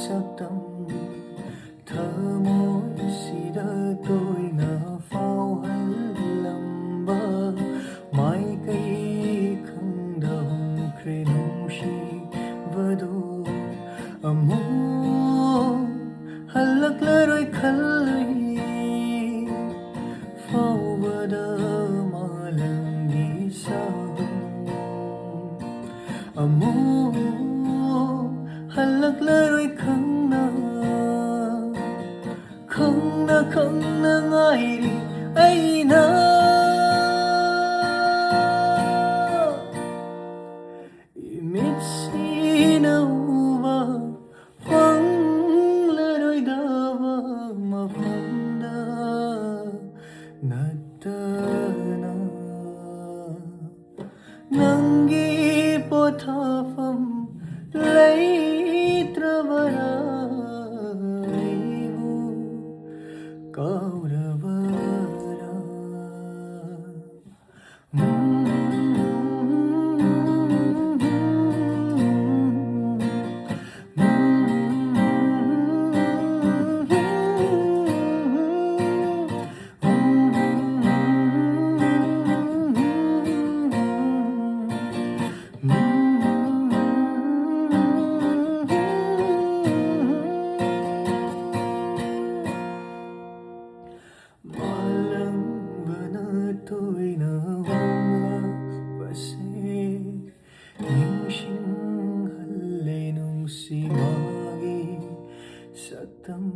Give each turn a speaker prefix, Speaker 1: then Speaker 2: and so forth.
Speaker 1: sakdam thamoisida toina fauhalamba maikai khangda homkre nungshibadu amu halaklaroi khallai faubada malangi sabam amu halaklaroi khangna ngairi aina imitsina uba fanglaroi daba mafanda natana nangi pothafam leitrabara Kauravara Malambana toina wanglagbase Ningxinghalle nungsi magi sakdam